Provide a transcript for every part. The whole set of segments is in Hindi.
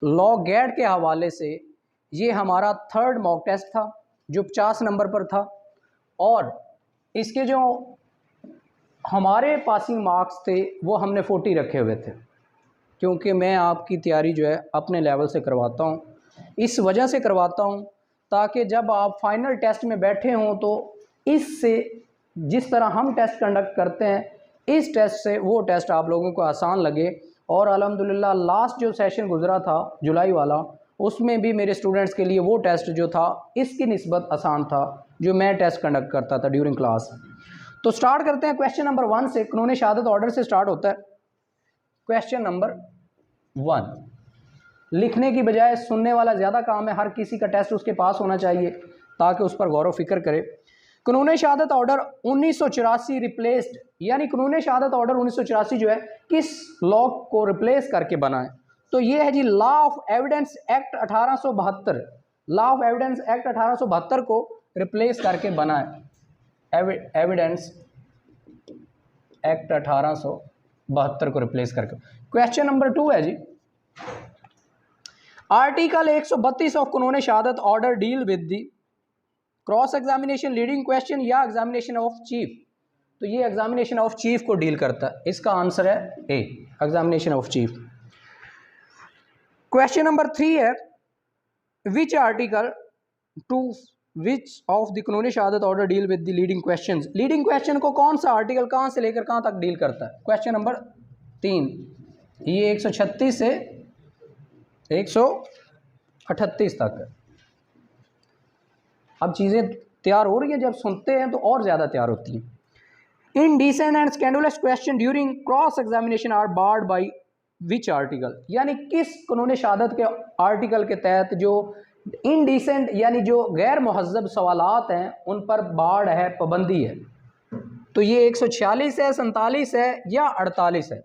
लॉग गैड के हवाले से ये हमारा थर्ड मॉक टेस्ट था जो 50 नंबर पर था, और इसके जो हमारे पासिंग मार्क्स थे वो हमने 40 रखे हुए थे, क्योंकि मैं आपकी तैयारी जो है अपने लेवल से करवाता हूँ। इस वजह से करवाता हूँ ताकि जब आप फाइनल टेस्ट में बैठे हों तो इससे, जिस तरह हम टेस्ट कंडक्ट करते हैं इस टेस्ट से वो टेस्ट आप लोगों को आसान लगे। और अल्हम्दुलिल्लाह लास्ट जो सेशन गुजरा था जुलाई वाला, उसमें भी मेरे स्टूडेंट्स के लिए वो टेस्ट जो था इसकी निस्बत आसान था जो मैं टेस्ट कंडक्ट करता था ड्यूरिंग क्लास। तो स्टार्ट करते हैं क्वेश्चन नंबर 1 से। कानून शहादत ऑर्डर से स्टार्ट होता है। क्वेश्चन नंबर 1 लिखने की बजाय सुनने वाला ज़्यादा काम है। हर किसी का टेस्ट उसके पास होना चाहिए ताकि उस पर गौर व फिक्र करे। कानून शहादत ऑर्डर 1984 रिप्लेस्ड, यानी कानून शहादत ऑर्डर 1984 जो है किस लॉ को रिप्लेस करके बना है? तो ये है जी law of evidence act 1872। Law of evidence act 1872 को रिप्लेस करके बना है। एविडेंस एक्ट 1872 को रिप्लेस करके। क्वेश्चन नंबर 2 है जी, article 132 of Qanun Shahadat order deal with the cross examination, leading question या एग्जामिनेशन ऑफ चीफ। तो ये एग्जामिनेशन ऑफ चीफ को डील करता है। इसका आंसर है A, examination of chief. Question number 3 है, which article to which of the Qanun Shahadat order deal with the leading question. Leading question को कौन सा आर्टिकल कहां से लेकर कहां तक डील करता है? क्वेश्चन नंबर 3, ये 136 से 138 तक है। अब चीज़ें तैयार हो रही है, जब सुनते हैं तो और ज़्यादा तैयार होती हैं। Indecent and scandalous question during cross examination are barred by which article, यानी किस कानून शहादत के आर्टिकल के तहत जो इनडिसेंट यानी जो गैर महज़ब सवालात हैं उन पर बाढ़ है, पाबंदी है। तो ये 146 है, 47 है या 48 है?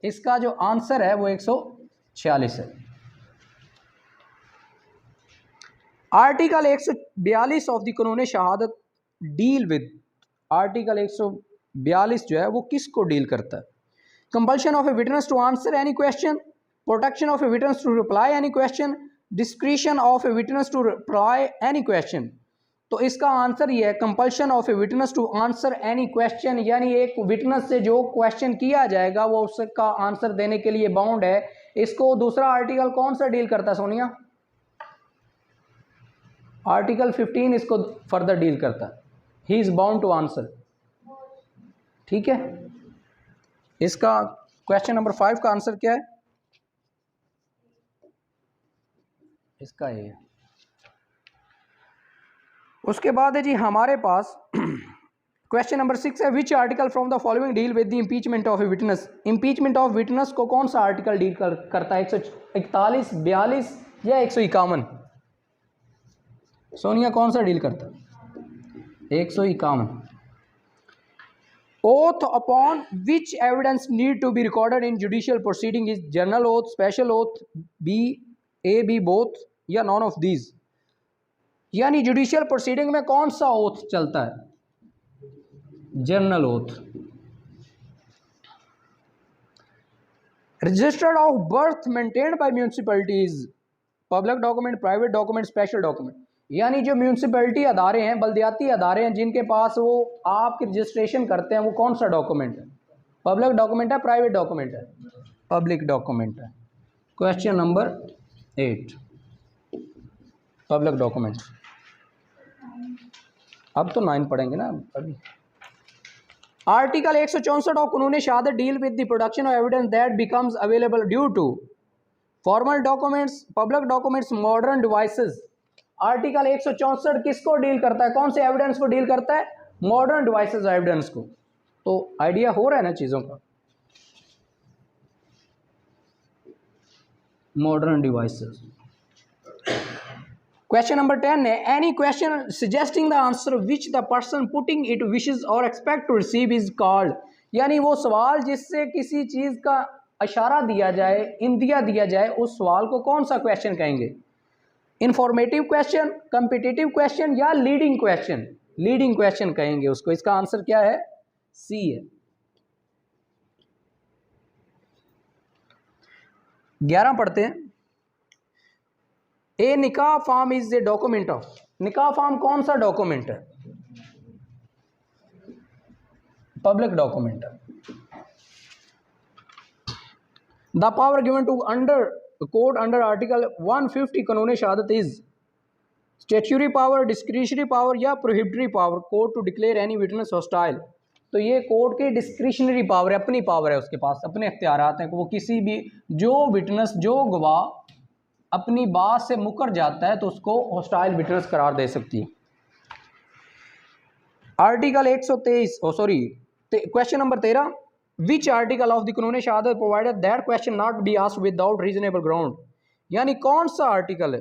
इसका जो आंसर है वो 146 है। Article 142 of the Qanun Shahadat deal with, article 142 जो है वो किसको डील करता है? Compulsion of a witness to answer any question, protection of a witness to reply any question, discretion of a witness to reply any question. तो इसका आंसर ये है compulsion of a witness to answer any question, यानी एक विटनेस से जो क्वेश्चन किया जाएगा वो उसका आंसर देने के लिए बाउंड है। इसको दूसरा आर्टिकल कौन सा डील करता है सोनिया? आर्टिकल 15 इसको फर्दर डील करता है। He is bound to answer. ठीक है, इसका क्वेश्चन नंबर 5 का आंसर क्या है? इसका ये है। उसके बाद है जी हमारे पास क्वेश्चन नंबर 6 है, which article from the following deal with the impeachment of a witness. Impeachment of witness को कौन सा आर्टिकल डील करता है? 141, 42 या 151? सोनिया कौन सा डील करता है? 151। Oath upon which evidence need to be recorded in judicial proceeding is general oath, special oath, B both या नॉन ऑफ दीज। यानी जुडिशियल प्रोसीडिंग में कौन सा ओथ चलता है? General oath. Registered of birth maintained by municipalities, public document, private document, special document. यानी जो म्यूनिसिपैलिटी अदारे हैं, बल्दियाती अदारे हैं जिनके पास वो आपकी रजिस्ट्रेशन करते हैं, वो कौन सा डॉक्यूमेंट है? पब्लिक डॉक्यूमेंट है, प्राइवेट डॉक्यूमेंट है? पब्लिक डॉक्यूमेंट है। Question number 8, public document. अब तो 9 पढ़ेंगे ना अभी। Article 164 of Qanun Shahadat deal with the production of evidence that becomes available due to formal documents, public documents, modern devices. Article 164 किसको डील करता है? कौन से एविडेंस को डील करता है? मॉडर्न डिवाइसेस एविडेंस को। तो आइडिया हो रहा है ना चीज़ों का? Modern devices. क्वेश्चन नंबर 10 है, any question suggesting the answer which the person putting it wishes or expect to receive is called. यानी वो सवाल जिससे किसी चीज़ का इशारा दिया जाए, इंदिया दिया जाए, उस सवाल को कौन सा क्वेश्चन कहेंगे? इंफॉर्मेटिव क्वेश्चन, कॉम्पिटिटिव क्वेश्चन या लीडिंग क्वेश्चन? लीडिंग क्वेश्चन कहेंगे उसको। इसका आंसर क्या है? सी है। 11 पढ़ते हैं। A nikah form is a document of, निकाह फॉर्म कौन सा डॉक्यूमेंट है? पब्लिक डॉक्यूमेंट है। The power given to under court under article 150 Qanun Shahadat is statutory power, discretionary power या prohibitory power court to declare any witness hostile. तो ये कोर्ट की डिस्क्रिशनरी पावर है, अपनी पावर है, उसके पास अपने अख्तियारात हैं कि वो किसी भी जो विटनेस जो गवाह अपनी बात से मुकर जाता है तो उसको हॉस्टाइल विटनेस करार दे सकती है। Article 123 question number 13, which article of the Qanun शहादत provided that question not be asked without reasonable ground, यानी कौन सा आर्टिकल है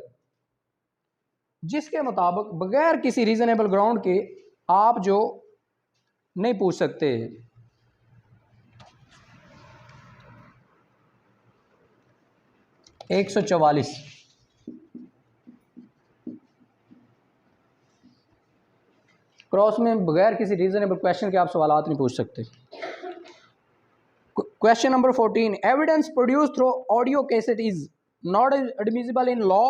जिसके मुताबिक बगैर किसी रीजनेबल ग्राउंड के आप जो नहीं पूछ सकते। एक 144 क्रॉस में बगैर किसी रीजनेबल क्वेश्चन के आप सवालात नहीं पूछ सकते। Question number 14, evidence produce through audio cassette is not admissible in law,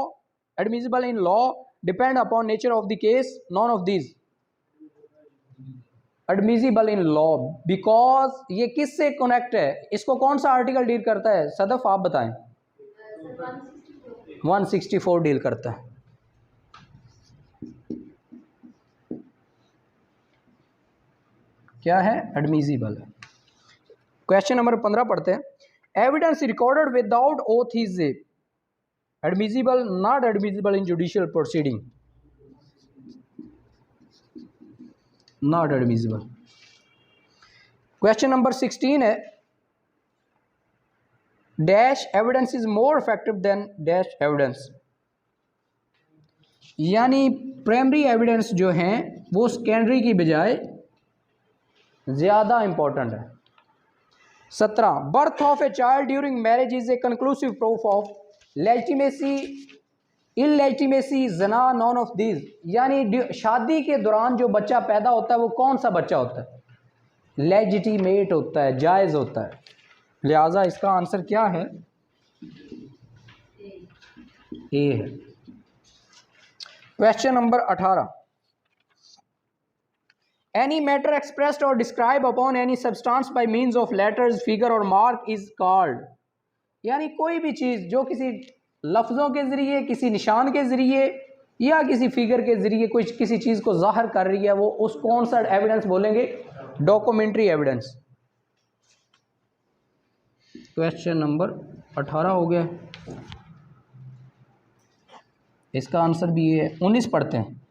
admissible in law depend upon nature of the case, none of this. Admissible in law because ये किससे कनेक्ट है, इसको कौन सा आर्टिकल डील करता है? सदफ आप बताएं। 164 डील करता है। क्या है? एडमिसिबल है। क्वेश्चन नंबर 15 पढ़ते हैं, evidence recorded without oath is admissible, not admissible in judicial proceeding, not admissible. Question number 16 है, dash evidence is more effective than dash evidence, यानी प्राइमरी एविडेंस जो हैं वो सेकेंडरी की बजाय ज़्यादा इंपॉर्टेंट है। 17, birth of a child during marriage is a conclusive proof of legitimacy, इलेजिटिमेसी, जना, नॉन ऑफ दीज, यानी शादी के दौरान जो बच्चा पैदा होता है वो कौन सा बच्चा होता है? लेजिटिमेट होता है, जायज़ होता है। लिहाजा इसका आंसर क्या है? ए है। Question number 18, any matter expressed or describe upon any substance by means of letters, figure or mark is called, यानी कोई भी चीज़ जो किसी लफ्ज़ों के ज़रिए, किसी निशान के ज़रिए या किसी फिगर के ज़रिए कोई किसी चीज़ को ज़ाहिर कर रही है, वो उस कौन सा एविडेंस बोलेंगे? Documentary evidence. क्वेश्चन नंबर 18 हो गया, इसका आंसर भी ये है। 19 पढ़ते हैं,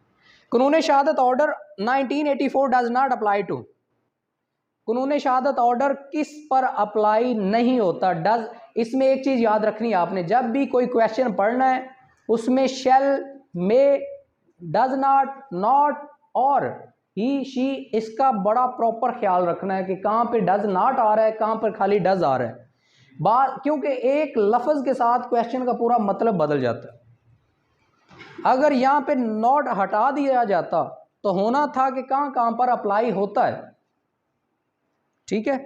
Qanun Shahadat order 1984 does not apply to, Qanun Shahadat order किस पर अप्लाई नहीं होता? डज, इसमें एक चीज़ याद रखनी है आपने, जब भी कोई क्वेश्चन पढ़ना है उसमें शेल, मे, डज नॉट और ही, शी, इसका बड़ा प्रॉपर ख्याल रखना है कि कहाँ पे डज नॉट आ रहा है, कहाँ पर खाली डज आ रहा है। बात, क्योंकि एक लफ्ज़ के साथ क्वेश्चन का पूरा मतलब बदल जाता है। अगर यहाँ पे नॉट हटा दिया जाता तो होना था कि कहाँ कहाँ पर अप्लाई होता है। ठीक है,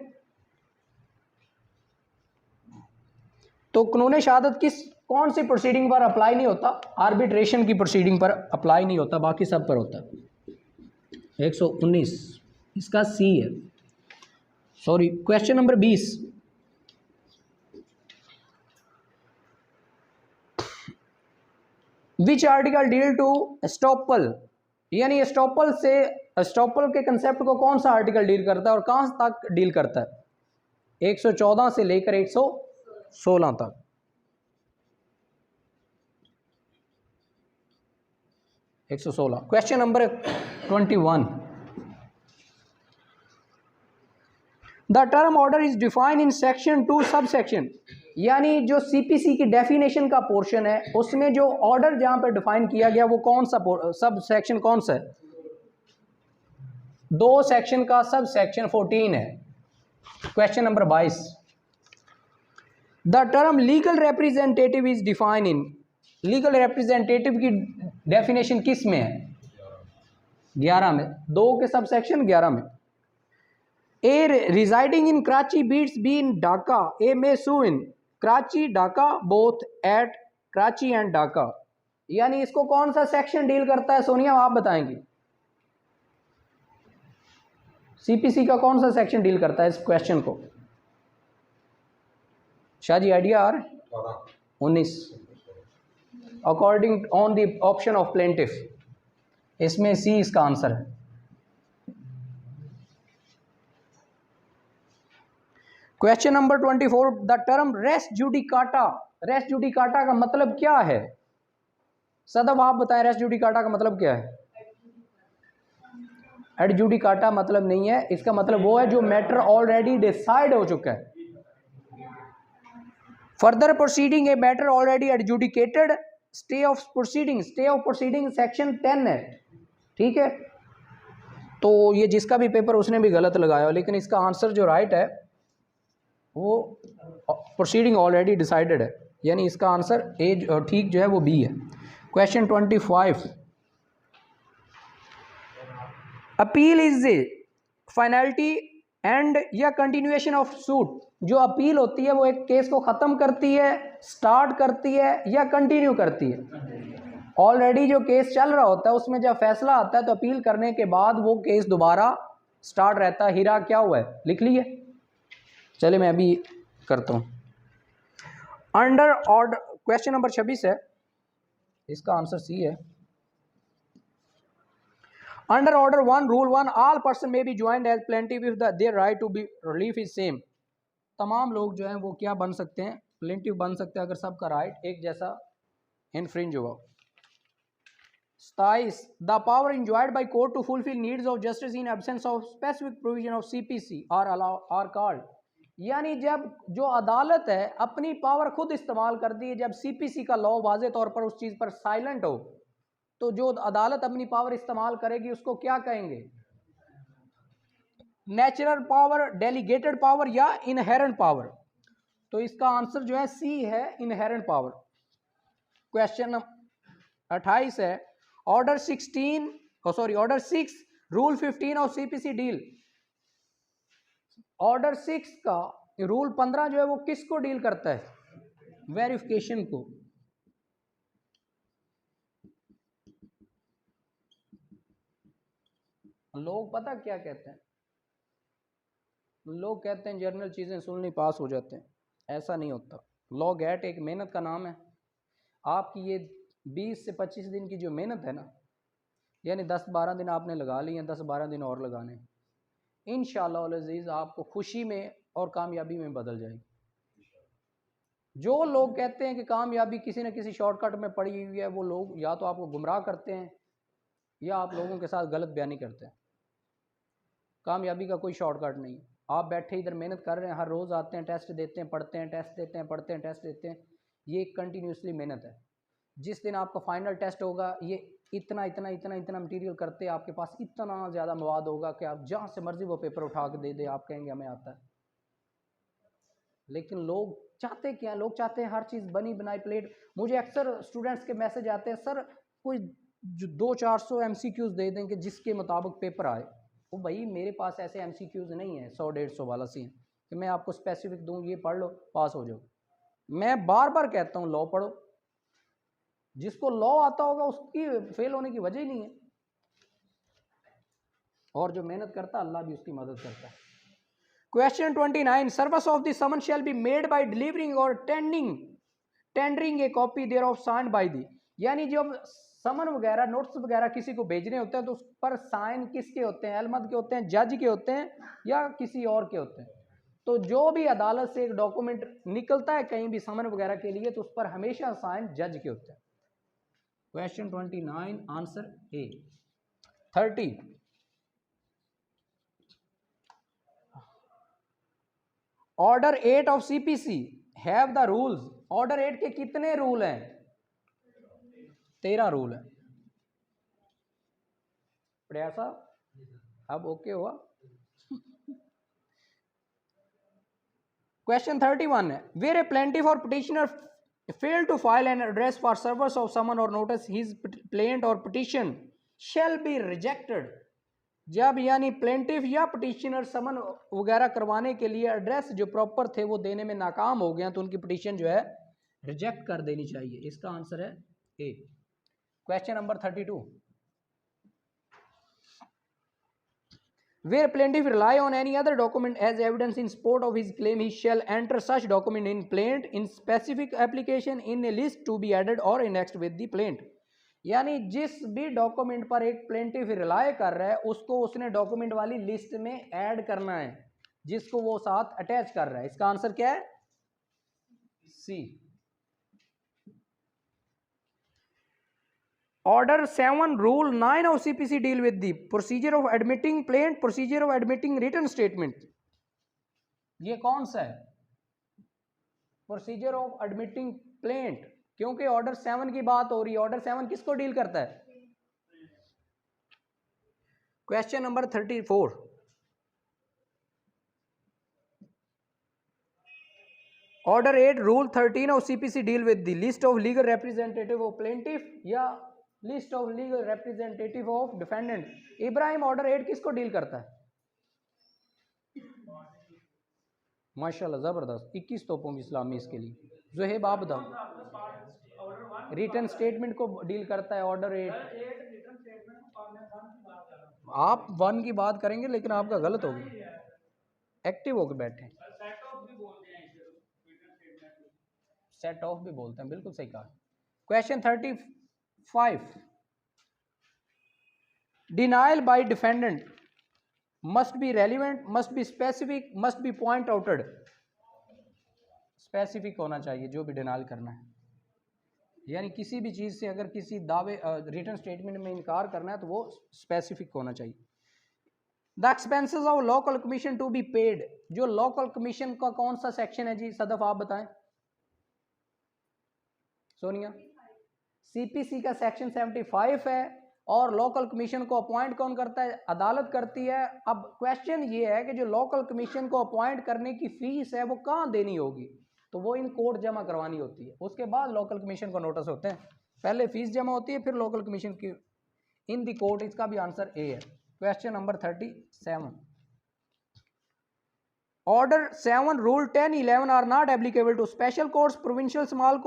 तो कानून शहादत किस कौन सी प्रोसीडिंग पर अप्लाई नहीं होता? आर्बिट्रेशन की प्रोसीडिंग पर अप्लाई नहीं होता, बाकी सब पर होता है। 119 इसका सी है। Sorry, question number 20, which article deal to estoppel, यानी एस्टॉपल से, एस्टॉपल के कंसेप्ट को कौन सा आर्टिकल डील करता है और कहां तक डील करता है? 114 से लेकर 116 तक। Question number 21, the term order is defined in section 2 sub section, यानी जो सीपीसी की डेफिनेशन का पोर्शन है उसमें जो ऑर्डर जहां पर डिफाइन किया गया वो कौन सा सब सेक्शन कौन सा है? 2 सेक्शन का सब सेक्शन 14 है। Question number 22, the term legal representative is define in, legal representative की डेफिनेशन किस में है? 11 में। 2 के सब सेक्शन 11 में। A residing in Karachi beats B in Dhaka, A may sue in, Karachi Dhaka both at Karachi and Dhaka, यानी इसको कौन सा सेक्शन डील करता है सोनिया, आप बताएंगे। सीपीसी का कौन सा सेक्शन डील करता है इस क्वेश्चन को? शाह जी आइडिया आ रहा है? 19 according on the option of plaintiff, इसमें सी इसका आंसर है। Question number 24, the term res judicata, res judicata का मतलब क्या है? सदब आप बताएं, रेस जुडिकाटा का मतलब क्या है? एडजुडिकाटा मतलब नहीं है, इसका मतलब वो है जो मैटर ऑलरेडी डिसाइड हो चुका है। Further proceeding a matter already adjudicated, stay of proceeding, stay of proceeding section 10 है, ठीक है। तो ये जिसका भी पेपर उसने भी गलत लगाया, लेकिन इसका आंसर जो राइट है वो प्रोसीडिंग ऑलरेडी डिसाइडेड है, यानी इसका आंसर ए ठीक जो है वो बी है। Question 25, appeal is a finality and या कंटिन्यूएशन ऑफ सूट, जो अपील होती है वो एक केस को ख़त्म करती है, स्टार्ट करती है या कंटिन्यू करती है। ऑलरेडी जो केस चल रहा होता है उसमें जब फैसला आता है तो अपील करने के बाद वो केस दोबारा स्टार्ट रहता है। हीरा क्या हुआ है, लिख लिए? चले मैं अभी करता हूँ। अंडर ऑर्डर, क्वेश्चन नंबर 26 है, इसका आंसर सी है। Under order 1 rule 1 all person may be joined as plaintiff if their right to be relief is same. तमाम लोग जो हैं वो क्या बन सकते हैं, प्लेंटिफ बन सकते हैं अगर सबका राइट एक जैसा इनफ्रिंज हुआ। 27, the power enjoyed by court to fulfil needs of justice in absence of specific provision of CPC are called, यानी जब जो अदालत है अपनी पावर खुद इस्तेमाल करती है, जब सीपीसी का लॉ वाज़े तौर पर उस चीज़ पर साइलेंट हो, तो जो अदालत अपनी पावर इस्तेमाल करेगी उसको क्या कहेंगे? नेचुरल पावर, डेलीगेटेड पावर या इनहेरेंट पावर। तो इसका आंसर जो है सी है, इनहेरेंट पावर। क्वेश्चन 28 है, ऑर्डर 6 रूल 15 और सीपीसी डील। ऑर्डर 6 का रूल 15 जो है वो किसको डील करता है? वेरिफिकेशन को। लोग पता क्या कहते हैं, लोग कहते हैं जर्नल चीज़ें सुननी पास हो जाते हैं, ऐसा नहीं होता। लॉ गेट एक मेहनत का नाम है। आपकी ये 20 से 25 दिन की जो मेहनत है ना, यानी 10-12 दिन आपने लगा लिए हैं, 10-12 दिन और लगाने, इंशाअल्लाह अज़ीज़ आपको खुशी में और कामयाबी में बदल जाएगी। जो लोग कहते हैं कि कामयाबी किसी न किसी शॉर्टकट में पड़ी हुई है, वो लोग या तो आपको गुमराह करते हैं या आप लोगों के साथ गलत बयानी करते हैं। कामयाबी का कोई शॉर्टकट नहीं है। आप बैठे इधर मेहनत कर रहे हैं, हर रोज़ आते हैं, टेस्ट देते हैं, पढ़ते हैं, टेस्ट देते हैं, पढ़ते हैं, टेस्ट देते हैं, ये कंटिन्यूसली मेहनत है। जिस दिन आपका फाइनल टेस्ट होगा, ये इतना इतना इतना इतना मटेरियल करते हैं, आपके पास इतना ज़्यादा मवाद होगा कि आप जहाँ से मर्जी वो पेपर उठा के दे दे, आप कहेंगे हमें आता है। लेकिन लोग चाहते क्या, लोग चाहते हैं हर चीज़ बनी बनाई प्लेट। मुझे अक्सर स्टूडेंट्स के मैसेज आते हैं, सर कोई 200-400 MCQs दे दें कि जिसके मुताबिक पेपर आए। वो भाई मेरे पास ऐसे MCQs नहीं है 100-150 वाला सीन कि मैं आपको स्पेसिफिक दूँ ये पढ़ लो पास हो जाओ। मैं बार बार कहता हूँ लॉ पढ़ो, जिसको लॉ आता होगा उसकी फेल होने की वजह ही नहीं है, और जो मेहनत करता है अल्लाह भी उसकी मदद करता है। Question 29, service of the summon shall be made by delivering or tendering a copy thereof signed by the, यानी जब समन वगैरह नोट्स वगैरह किसी को भेजने होते हैं तो उस पर साइन किसके होते हैं? अहमद के होते हैं, जज के होते हैं या किसी और के होते हैं? तो जो भी अदालत से एक डॉक्यूमेंट निकलता है कहीं भी समन वगैरह के लिए, तो उस पर हमेशा साइन जज के होते हैं। Question 29 answer A. 30, order 8 of CPC have the rules. Order 8 के कितने रूल हैं? 13 रूल है। प्रयासा अब ओके हुआ? क्वेश्चन 31 है, where a plaintiff or petitioner fail to file an address for service of summon or notice his plaint or petition shall be rejected जब यानी प्लेंटिफ या पिटिशनर समन वगैरह करवाने के लिए एड्रेस जो प्रॉपर थे वो देने में नाकाम हो गया तो उनकी पिटिशन जो है रिजेक्ट कर देनी चाहिए। इसका आंसर है A. Question number 32, where plaintiff rely on any other document as evidence in support of his claim, he shall enter such document in plaint in specific application in a list to be added or annexed with the plaint। यानी जिस भी डॉक्यूमेंट पर एक प्लेंटिफ रिलाय कर रहा है उसको उसने डॉक्यूमेंट वाली लिस्ट में ऐड करना है जिसको वो साथ अटैच कर रहा है। इसका आंसर क्या है? सी। Order 7 Rule 9 of CPC deal with the procedure of admitting plaint, procedure of admitting written statement। ये कौन सा है? प्रोसीजर ऑफ एडमिटिंग प्लेंट, क्योंकि ऑर्डर 7 की बात हो रही है। ऑर्डर 7 किसको डील करता है? Question number 34, order 8 rule 13 of CPC deal with the list of legal representative of plaintiff या list of legal representative of defendant. Ibrahim, order 8 किसको डील करता है? माशाल्लाह जबरदस्त, 21 तोपों की इस्लामी इसके लिए। ज़ुहैब आप बताओ। रिटर्न स्टेटमेंट को डील करता है ऑर्डर 8। आप 1 की बात करेंगे लेकिन आपका गलत हो गया, एक्टिव होकर बैठे। सेट ऑफ भी बोलते हैं, बिल्कुल सही कहा। Question 35, denial by defendant must be relevant, must be specific, must be point आउटेड। Specific होना चाहिए जो भी डिनाइल करना है, यानी किसी भी चीज़ से अगर किसी दावे रिटर्न स्टेटमेंट में इनकार करना है तो वो स्पेसिफिक होना चाहिए। The expenses of local commission to be paid, जो लोकल कमीशन का कौन सा सेक्शन है जी? सदफ आप बताएं। सोनिया, CPC का सेक्शन 75 है और लोकल कमीशन को अपॉइंट कौन करता है? अदालत करती है। अब क्वेश्चन ये है कि जो लोकल कमीशन को अपॉइंट करने की फीस है वो कहाँ देनी होगी? तो वो इन कोर्ट जमा करवानी होती है, उसके बाद लोकल कमीशन को नोटिस होते हैं। पहले फीस जमा होती है फिर लोकल कमीशन की इन दी कोर्ट। इसका भी आंसर ए है। Question number 37, order 7 rule 10, 11 are not applicable to special courts, provincial small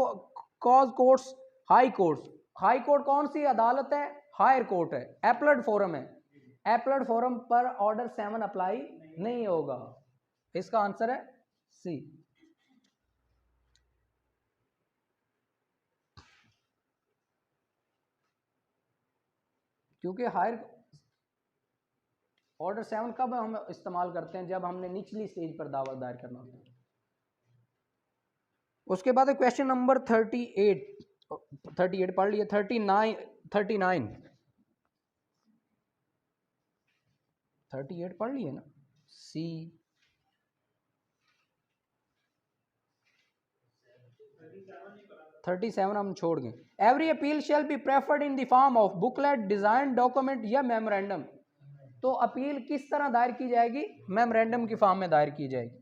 cause courts, high courts. High court कौन सी अदालत है? हायर कोर्ट है। एपलेट फोरम है, एपलेट फोरम पर ऑर्डर 7 अप्लाई नहीं होगा। इसका आंसर है सी। क्योंकि हायर ऑर्डर 7 कब हम इस्तेमाल करते हैं? जब हमने निचली स्टेज पर दावा दायर करना होता है। उसके बाद क्वेश्चन नंबर 38 पढ़ लिया। 39 38 पढ़ लिए ना? सी। 37 हम छोड़ गए। Every appeal shall be preferred in the form of booklet, design document या मेमोरेंडम। तो अपील किस तरह दायर की जाएगी? मेमोरेंडम की फॉर्म में दायर की जाएगी।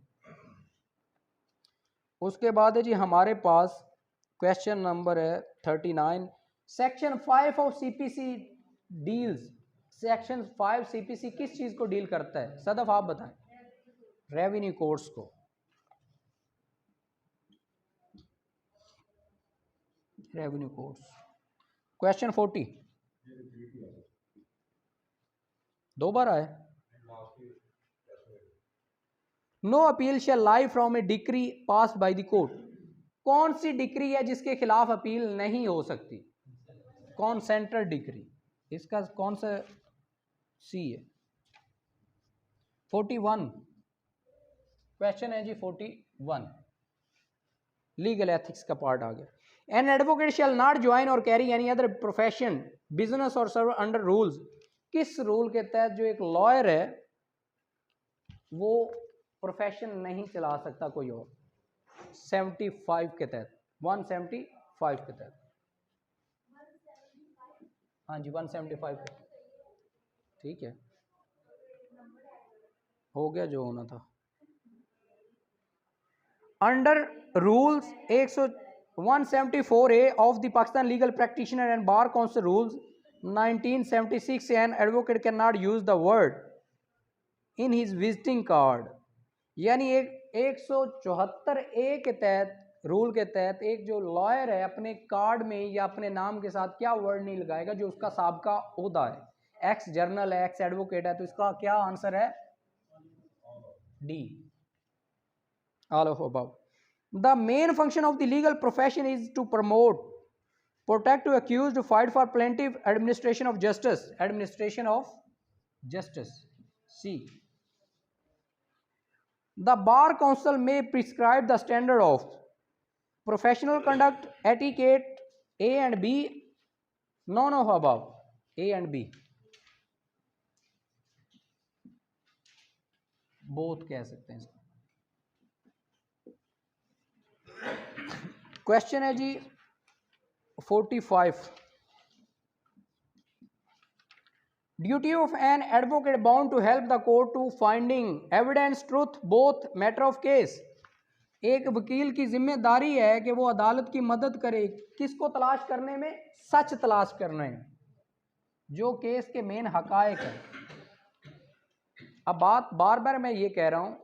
उसके बाद है जी हमारे पास क्वेश्चन नंबर है 39, section 5 of CPC deals. Section 5 CPC किस चीज को डील करता है? सदफ आप बताएं। रेवेन्यू कोर्ट्स को। Revenue courts. क्वेश्चन 40 दो बार आए। No appeal shall lie from a decree pass by the court. कौन सी डिक्री है जिसके खिलाफ अपील नहीं हो सकती? Consent decree. इसका कौन सा? सी है। 41 क्वेश्चन है जी 41, लीगल एथिक्स का पार्ट आ गया। An advocate shall not join or carry any other profession, business or serve under rules. किस रूल के तहत जो एक लॉयर है वो प्रोफेशन नहीं चला सकता कोई और? 75 के तहत, 175 के तहत। हाँ जी 175 के तहत। ठीक है, हो गया जो होना था। Under rules 174A of the Pakistan legal practitioner and bar council rules, 1976 an advocate cannot use the word in his visiting card, यानी एक 174A के तहत, रूल के तहत, एक जो लॉयर है अपने कार्ड में या अपने नाम के साथ क्या वर्ड नहीं लगाएगा जो उसका साबका ओहदा है, एक्स जर्नल है, एक्स एडवोकेट है, तो इसका क्या आंसर है? D, all of above. The main function of the legal profession is to promote, protect to accused, to fight for plaintiff, administration of justice. Administration of justice. C. The bar council may prescribe the standard of professional conduct, etiquette, A and B, none of above, A and B. Both कह सकते हैं इसको. क्वेश्चन है जी 45. Duty of an advocate bound to help the court to finding evidence, truth, both matter of case. एक वकील की जिम्मेदारी है कि वो अदालत की मदद करे, किसको तलाश करने में? सच तलाश करने में, जो केस के मेन हकायक है. अब बात बार बार मैं ये कह रहा हूँ,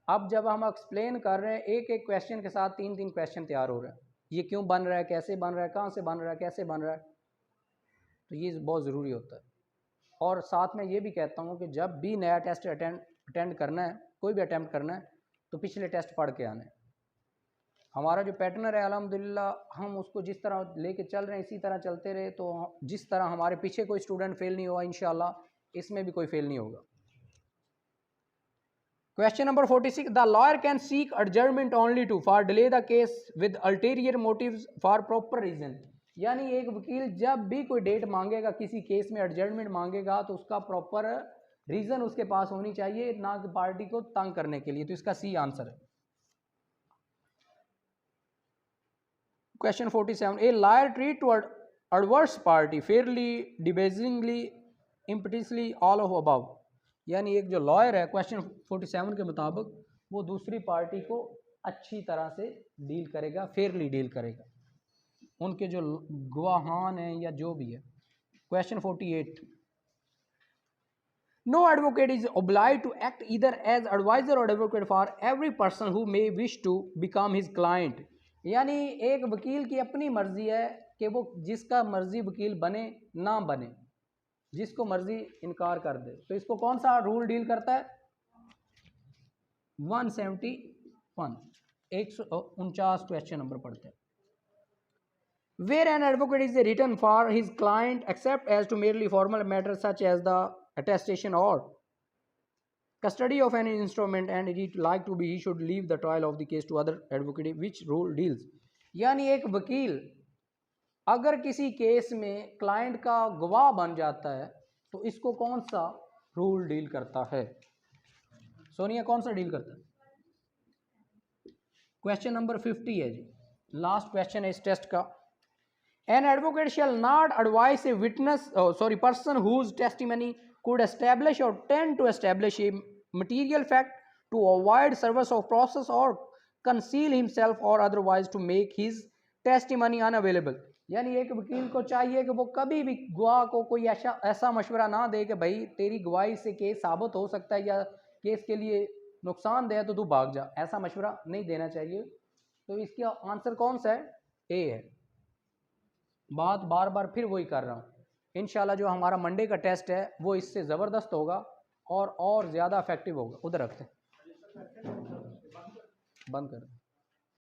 अब जब हम एक्सप्लेन कर रहे हैं एक एक क्वेश्चन के साथ 3-3 क्वेश्चन तैयार हो रहे हैं, ये क्यों बन रहा है, कैसे बन रहा है, कहाँ से बन रहा है, कैसे बन रहा है, तो ये बहुत ज़रूरी होता है. और साथ में ये भी कहता हूँ कि जब भी नया टेस्ट अटेंड करना है, कोई भी अटैम्प्ट करना है, तो पिछले टेस्ट पढ़ के आना है. हमारा जो पैटर्न है अल्हम्दुलिल्लाह हम उसको जिस तरह लेके चल रहे हैं इसी तरह चलते रहे, तो जिस तरह हमारे पीछे कोई स्टूडेंट फेल नहीं हुआ, इंशाल्लाह इसमें भी कोई फेल नहीं होगा. Question number 46. The lawyer can seek adjournment only to for delay the case with ulterior motives for proper reason. यानी एक वकील जब भी कोई डेट मांगेगा, किसी केस में एडजर्नमेंट मांगेगा, तो उसका प्रॉपर रीजन उसके पास होनी चाहिए, ना कि पार्टी को तंग करने के लिए. तो इसका सी आंसर है. Question 47. A lawyer treat to adverse party fairly, debasingly, impetuously, all of above. यानी एक जो लॉयर है क्वेश्चन 47 के मुताबिक वो दूसरी पार्टी को अच्छी तरह से डील करेगा, फेयरली डील करेगा, उनके जो गवाहान हैं या जो भी है. Question 48. No advocate is obliged to act either as adviser or advocate for every person who may wish to become his client. यानी एक वकील की अपनी मर्जी है कि वो जिसका मर्जी वकील बने ना बने, जिसको मर्जी इनकार कर दे. तो इसको कौन सा रूल डील करता है? 171, 149 क्वेश्चन नंबर पढ़ते हैं. Where an advocate is written for his client except as to merely formal matter such as the attestation और custody of an instrument and it like to be he should leave the trial of the case to other advocate which rule deals. यानी एक वकील अगर किसी केस में क्लाइंट का गवाह बन जाता है तो इसको कौन सा रूल डील करता है? सोनिया कौन सा डील करता है? क्वेश्चन नंबर 50 है जी, लास्ट क्वेश्चन है इस टेस्ट का. An advocate shall not advise a witness person whose testimony could establish or tend to establish a material fact to avoid service of process or conceal himself or otherwise to make his testimony unavailable. यानी एक वकील को चाहिए कि वो कभी भी गवाह को कोई ऐसा मशवरा ना दे कि भाई तेरी गवाही से केस साबित हो सकता है या केस के लिए नुकसानदेह है तो तू भाग जा, ऐसा मशवरा नहीं देना चाहिए. तो इसका आंसर कौन सा है? ए है. बात बार बार फिर वही कर रहा हूँ. इंशाल्लाह जो हमारा मंडे का टेस्ट है वो इससे ज़बरदस्त होगा और ज़्यादा इफेक्टिव होगा. उधर रखते हैं, बंद कर.